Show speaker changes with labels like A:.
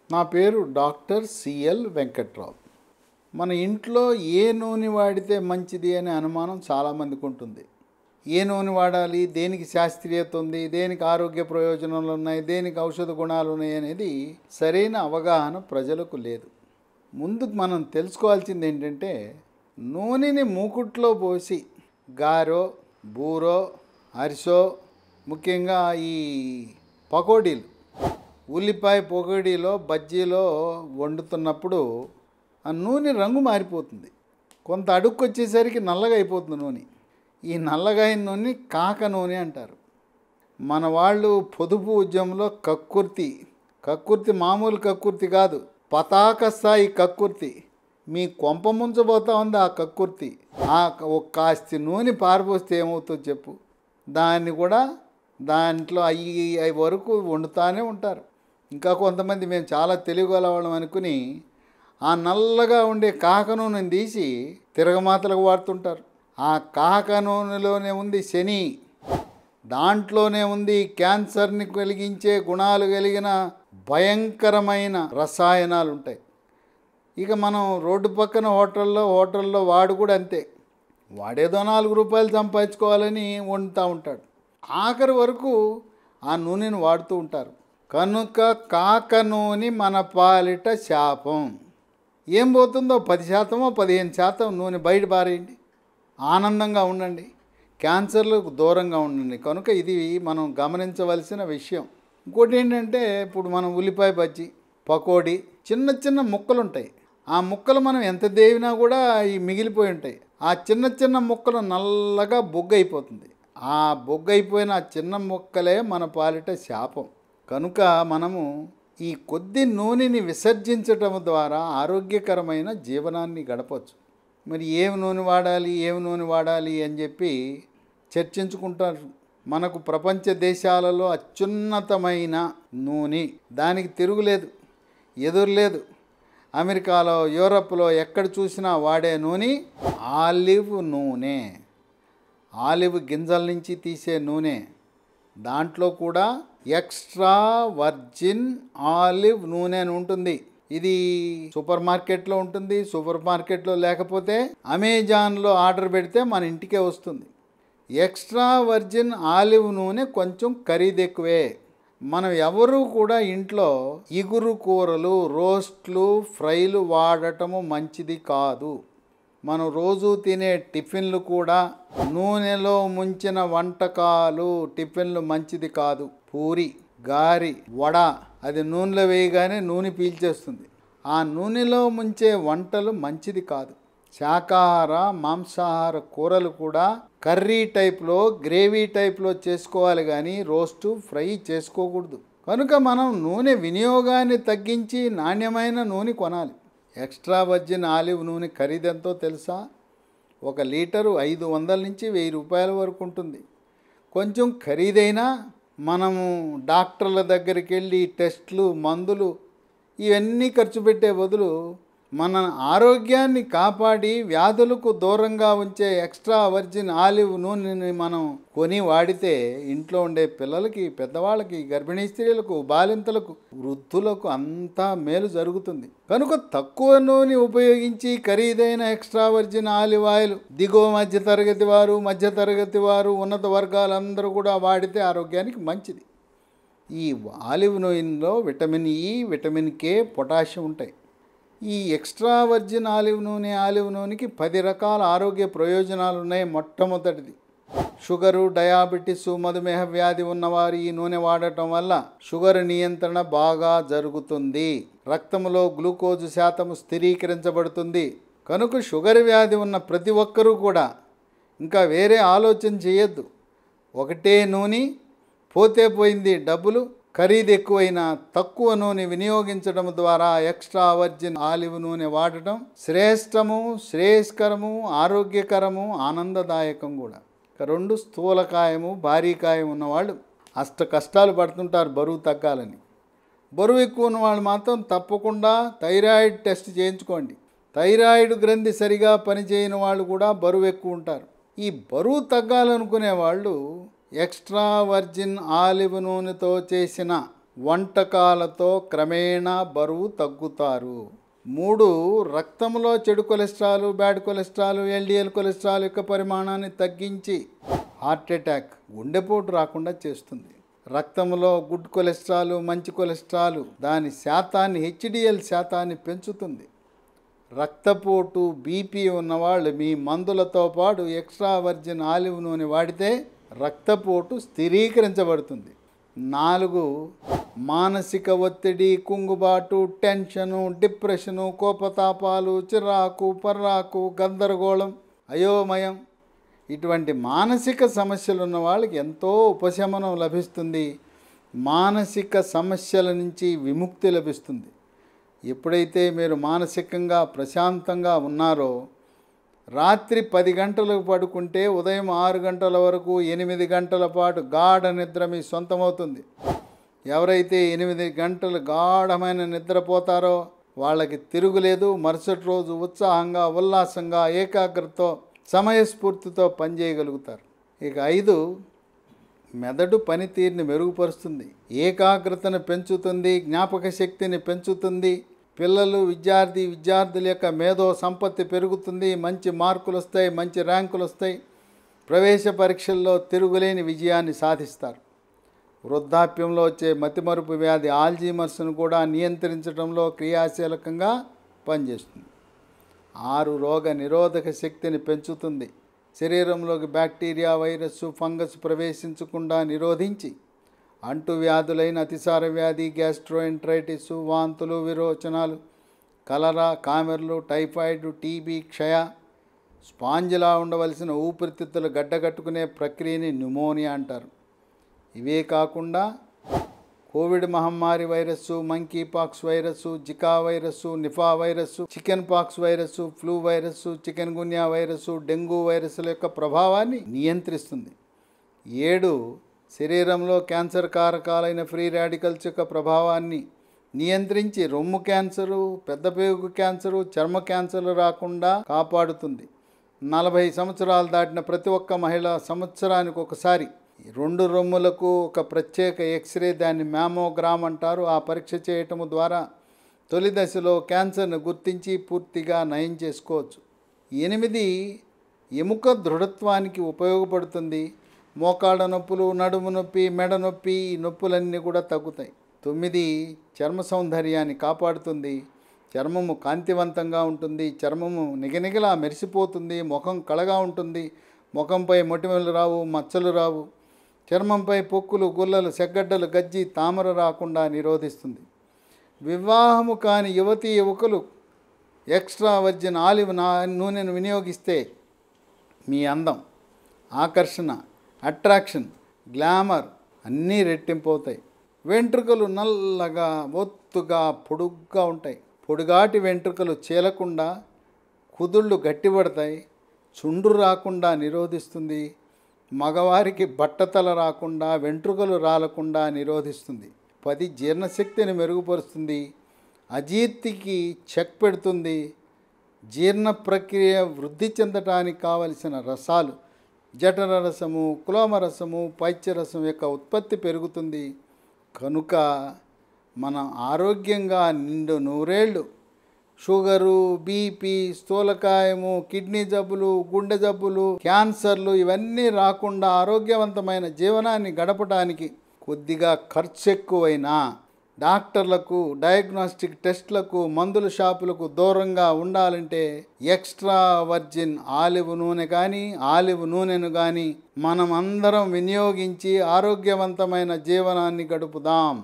A: నా పేరు doctor CL Venkatrao. మన ఇంట్లో ఏ నూనె వాడితే మంచిది అనే అనుమానం చాలామందికి ఉంటుంది. ఏ నూనె వాడాలి, దేనికి శాస్త్రీయత ఉంది, దేనికి ఆరోగ్య ప్రయోజనాలు ఉన్నాయి, దేనికి ఔషధ గుణాలు ఉన్నాయి అనేది సరైన అవగాహన ప్రజలకు లేదు. ముందు మనం తెలుసుకోవాల్సింది ఏంటంటే, నూనెని మూకుట్లో పోసి గారో, బూరో, అరిసో, ముఖ్యంగా ఈ పకోడీలు, ఉల్లిపాయ పొగడిలో, బజ్జీలో వండుతున్నప్పుడు ఆ నూనె రంగు మారిపోతుంది. కొంత అడుక్కు వచ్చేసరికి నల్లగా అయిపోతుంది నూనె. ఈ నల్లగా అయిన నూనె కాక నూనె అంటారు. మన వాళ్ళు పొదుపు ఉద్యమంలో కక్కుర్తి మామూలు కక్కుర్తి కాదు, పతాక స్థాయి కక్కుర్తి. మీ కొంప ముంచబోతా ఉంది ఆ కక్కుర్తి. ఒక కాస్తి నూనె పారిపోస్తే ఏమవుతుందో చెప్పు. దాన్ని కూడా దాంట్లో అవి వరకు వండుతూనే ఉంటారు. ఇంకా కొంతమంది మేము చాలా తెలివిగలవాళ్ళం అనుకుని ఆ నల్లగా ఉండే కాక నూనెని తీసి తిరగమాతలకు వాడుతుంటారు. ఆ కాక నూనెలోనే ఉంది శని, దాంట్లోనే ఉంది క్యాన్సర్ని కలిగించే గుణాలు కలిగిన భయంకరమైన రసాయనాలు ఉంటాయి. ఇక మనం రోడ్డు పక్కన హోటల్లో వాడు కూడా అంతే. వాడేదో 4 రూపాయలు సంపాదించుకోవాలని వండుతూ ఉంటాడు. ఆఖరి వరకు ఆ నూనెను వాడుతూ ఉంటారు. కనుక కాక నూనె మన పాలిట శాపం. ఏం పోతుందో 10%, 15% నూనె బయట పారేయండి, ఆనందంగా ఉండండి, క్యాన్సర్లకు దూరంగా ఉండండి. కనుక ఇది మనం గమనించవలసిన విషయం. ఇంకోటి ఏంటంటే, ఇప్పుడు మనం ఉల్లిపాయ బజ్జీ, పకోడీ, చిన్న చిన్న ముక్కలు ఉంటాయి. ఆ ముక్కలు మనం ఎంత దేవినా కూడా మిగిలిపోయి ఉంటాయి. ఆ చిన్న ముక్కలు నల్లగా బొగ్గు అయిపోతుంది. ఆ బొగ్గు అయిపోయిన ఆ చిన్న ముక్కలే మన పాలిట శాపం. కనుక మనము ఈ కొద్ది నూనెని విసర్జించటం ద్వారా ఆరోగ్యకరమైన జీవనాన్ని గడపవచ్చు. మరి ఏమి నూనె వాడాలి అని చెప్పి చర్చించుకుంటారు. మనకు ప్రపంచ దేశాలలో అత్యున్నతమైన నూనె, దానికి తిరుగులేదు, ఎదురులేదు. అమెరికాలో, యూరప్లో ఎక్కడ చూసినా వాడే నూనె ఆలివ్ నూనె. ఆలివ్ గింజల నుంచి తీసే నూనె. దాంట్లో కూడా ఎక్స్ట్రా వర్జిన్ ఆలివ్ నూనె అని ఉంటుంది. ఇది సూపర్ మార్కెట్లో ఉంటుంది. సూపర్ మార్కెట్లో లేకపోతే అమెజాన్లో ఆర్డర్ పెడితే మన ఇంటికే వస్తుంది. ఎక్స్ట్రా వర్జిన్ ఆలివ్ నూనె కొంచెం ఖరీదు ఎక్కువే. మనం ఎవరూ కూడా ఇంట్లో ఇగురు కూరలు, రోస్ట్లు, ఫ్రైలు వాడటము మంచిది కాదు. మనం రోజు తినే టిఫిన్లు కూడా నూనెలో ముంచిన వంటకాలు, టిఫిన్లు మంచిది కాదు. పూరి, గారి, వడ, అది నూనెలో వేయగానే నూనె పీల్చేస్తుంది. ఆ నూనెలో ముంచే వంటలు మంచిది కాదు. శాకాహార, మాంసాహార కూరలు కూడా కర్రీ టైప్లో, గ్రేవీ టైప్లో చేసుకోవాలి కానీ రోస్టు, ఫ్రై చేసుకోకూడదు. కనుక మనం నూనె వినియోగాన్ని తగ్గించి నాణ్యమైన నూనె కొనాలి. ఎక్స్ట్రా వర్జిన్ ఆలివ్ నూనె ఖరీదెంతో తెలుసా? 1 లీటరు 500 నుంచి 1000 రూపాయల వరకు ఉంటుంది. కొంచెం ఖరీదైనా మనము డాక్టర్ల దగ్గరికి వెళ్ళి టెస్ట్లు, మందులు ఇవన్నీ ఖర్చు పెట్టే బదులు మన ఆరోగ్యాన్ని కాపాడి వ్యాధులకు దూరంగా ఉంచే ఎక్స్ట్రా వర్జిన్ ఆలివ్ నూనెని మనం కొని వాడితే ఇంట్లో ఉండే పిల్లలకి, పెద్దవాళ్ళకి, గర్భిణీ స్త్రీలకు, బాలింతలకు, వృద్ధులకు అంతా మేలు జరుగుతుంది. కనుక తక్కువ నూనె ఉపయోగించి ఖరీదైన ఎక్స్ట్రా వర్జిన్ ఆలివ్ ఆయిల్ దిగువ మధ్యతరగతి వారు, ఉన్నత వర్గాలందరూ కూడా వాడితే ఆరోగ్యానికి మంచిది. ఈ ఆలివ్ నూనెలో vitamin E, vitamin K, potassium ఉంటాయి. ఈ ఎక్స్ట్రా వర్జిన్ ఆలివ్ నూనెకి 10 రకాల ఆరోగ్య ప్రయోజనాలు ఉన్నాయి. మొట్టమొదటిది, షుగరు, డయాబెటీస్, మధుమేహ వ్యాధి ఉన్నవారు ఈ నూనె వాడటం వల్ల షుగర్ నియంత్రణ బాగా జరుగుతుంది. రక్తంలో గ్లూకోజు శాతం స్థిరీకరించబడుతుంది. కనుక షుగర్ వ్యాధి ఉన్న ప్రతి ఒక్కరూ కూడా ఇంకా వేరే ఆలోచన చేయొద్దు. ఒకటే నూనె, పోతే పోయింది డబ్బులు, ఖరీదు ఎక్కువైన తక్కువ నూనె వినియోగించడం ద్వారా ఎక్స్ట్రా వర్జిన్ ఆలివ్ నూనె వాడటం శ్రేష్టము, శ్రేయస్కరము, ఆరోగ్యకరము, ఆనందదాయకం కూడా. 2 స్థూలకాయము, భారీకాయం ఉన్నవాళ్ళు అష్ట కష్టాలు పడుతుంటారు బరువు తగ్గాలని. బరువు ఎక్కువ ఉన్నవాళ్ళు మాత్రం తప్పకుండా థైరాయిడ్ టెస్ట్ చేయించుకోండి. థైరాయిడ్ గ్రంథి సరిగా పనిచేయని వాళ్ళు కూడా బరువు ఎక్కువ ఉంటారు. ఈ బరువు తగ్గాలనుకునే వాళ్ళు ఎక్స్ట్రా వర్జిన్ ఆలివ్ నూనెతో చేసిన వంటకాలతో క్రమేణా బరువు తగ్గుతారు. 3, రక్తంలో చెడు cholesterol, bad cholesterol, LDL cholesterol యొక్క పరిమాణాన్ని తగ్గించి హార్ట్ అటాక్, గుండెపోటు రాకుండా చేస్తుంది. రక్తంలో గుడ్ కొలెస్ట్రాల్, మంచి కొలెస్ట్రాల్ దాని శాతాన్ని, హెచ్డిఎల్ శాతాన్ని పెంచుతుంది. రక్తపోటు, బీపీ ఉన్నవాళ్ళు మీ మందులతో పాటు ఎక్స్ట్రా వర్జిన్ ఆలివ్ నూనె వాడితే రక్తపోటు స్థిరీకరించబడుతుంది. 4, మానసిక ఒత్తిడి, కుంగుబాటు, టెన్షను, డిప్రెషను, కోపతాపాలు, చిరాకు, పర్రాకు, గందరగోళం, అయోమయం ఇటువంటి మానసిక సమస్యలు ఉన్న వాళ్ళకి ఎంతో ఉపశమనం లభిస్తుంది. మానసిక సమస్యల నుంచి విముక్తి లభిస్తుంది. ఎప్పుడైతే మీరు మానసికంగా ప్రశాంతంగా ఉన్నారో, రాత్రి 10 గంటలకు పడుకుంటే ఉదయం 6 గంటల వరకు 8 గంటల పాటు గాఢ నిద్ర మీ సొంతమవుతుంది. ఎవరైతే 8 గంటలు గాఢమైన నిద్రపోతారో వాళ్ళకి తిరుగులేదు. మరుసటి రోజు ఉత్సాహంగా, ఉల్లాసంగా, ఏకాగ్రతతో, సమయస్ఫూర్తితో పనిచేయగలుగుతారు. ఇక 5, మెదడు పనితీరుని మెరుగుపరుస్తుంది, ఏకాగ్రతను పెంచుతుంది, జ్ఞాపక శక్తిని పెంచుతుంది. పిల్లలు, విద్యార్థుల యొక్క మేధో సంపత్తి పెరుగుతుంది. మంచి మార్కులు వస్తాయి, మంచి ర్యాంకులు వస్తాయి. ప్రవేశ పరీక్షల్లో తిరుగులేని విజయాన్ని సాధిస్తారు. వృద్ధాప్యంలో వచ్చే మతిమరుపు వ్యాధి ఆల్జీమర్స్ను కూడా నియంత్రించడంలో క్రియాశీలకంగా పనిచేస్తుంది. 6, రోగ నిరోధక శక్తిని పెంచుతుంది. శరీరంలోకి బ్యాక్టీరియా, వైరస్, ఫంగస్ ప్రవేశించకుండా నిరోధించి అంటువ్యాధులైన అతిసార వ్యాధి, గ్యాస్ట్రోఎంట్రైటిస్, వాంతులు, విరోచనాలు, కలరా, కామెర్లు, టైఫాయిడ్, టీబీ, క్షయ, స్పాంజిలా ఉండవలసిన ఊపిరితిత్తులు గడ్డగట్టుకునే ప్రక్రియని న్యూమోనియా అంటారు. ఇవే కాకుండా కోవిడ్ మహమ్మారి virus, monkey pox virus, Zika virus, Nipah virus, chicken pox virus, flu virus, chikungunya virus, dengue వైరస్ల యొక్క ప్రభావాన్ని నియంత్రిస్తుంది. 7, శరీరంలో క్యాన్సర్ కారకాలైన ఫ్రీ రాడికల్స్ యొక్క ప్రభావాన్ని నియంత్రించి రొమ్ము క్యాన్సరు, పెద్దపేగు క్యాన్సరు, చర్మ క్యాన్సర్లు రాకుండా కాపాడుతుంది. 40 సంవత్సరాలు దాటిన ప్రతి ఒక్క మహిళ సంవత్సరానికి ఒకసారి 2 రొమ్ములకు ఒక ప్రత్యేక ఎక్స్రే, దాన్ని మ్యామోగ్రామ్ అంటారు, ఆ పరీక్ష చేయటము ద్వారా తొలి దశలో క్యాన్సర్ను గుర్తించి పూర్తిగా నయం చేసుకోవచ్చు. 8, ఎముక దృఢత్వానికి ఉపయోగపడుతుంది. మోకాళ్ళ నొప్పులు, నడుము నొప్పి, మెడ నొప్పి, ఈ నొప్పులన్నీ కూడా తగ్గుతాయి. 9, చర్మ సౌందర్యాన్ని కాపాడుతుంది. చర్మము కాంతివంతంగా ఉంటుంది, చర్మము నిగనిగలా మెరిసిపోతుంది, ముఖం కళగా ఉంటుంది, ముఖంపై మొటిమలు రావు, మచ్చలు రావు, చర్మంపై పొక్కులు, గుల్లలు, సెగ్గడ్డలు, గజ్జి, తామర రాకుండా నిరోధిస్తుంది. వివాహము కాని యువకులు ఎక్స్ట్రా వర్జిన్ ఆలివ్ నూనెను వినియోగిస్తే మీ అందం, ఆకర్షణ, అట్రాక్షన్, గ్లామర్ అన్నీ రెట్టింపవుతాయి. వెంట్రుకలు నల్లగా, ఒత్తుగా, పొడుగ్గా ఉంటాయి. పొడుగాటి వెంట్రుకలు చీలకుండా, కుదుళ్ళు గట్టిపడతాయి. చుండ్రు రాకుండా నిరోధిస్తుంది. మగవారికి బట్టతల రాకుండా, వెంట్రుకలు రాలకుండా నిరోధిస్తుంది. 10, జీర్ణశక్తిని మెరుగుపరుస్తుంది. అజీర్తికి చెక్ పెడుతుంది. జీర్ణ ప్రక్రియ వృద్ధి చెందటానికి కావలసిన రసాలు, జఠర రసము, కులోమరసము, పైత్యరసం యొక్క ఉత్పత్తి పెరుగుతుంది. కనుక మనం ఆరోగ్యంగా నిండు నూరేళ్ళు షుగరు, బీపీ, స్థూలకాయము, కిడ్నీ జబ్బులు, గుండె జబ్బులు, క్యాన్సర్లు ఇవన్నీ రాకుండా ఆరోగ్యవంతమైన జీవనాన్ని గడపడానికి కొద్దిగా ఖర్చు ఎక్కువైనా డాక్టర్లకు, డయాగ్నోస్టిక్ టెస్ట్లకు, మందుల షాపులకు దూరంగా ఉండాలంటే ఎక్స్ట్రా వర్జిన్ ఆలివ్ నూనె కానీ, ఆలివ్ నూనెను కానీ మనం అందరం వినియోగించి ఆరోగ్యవంతమైన జీవనాన్ని గడుపుదాం.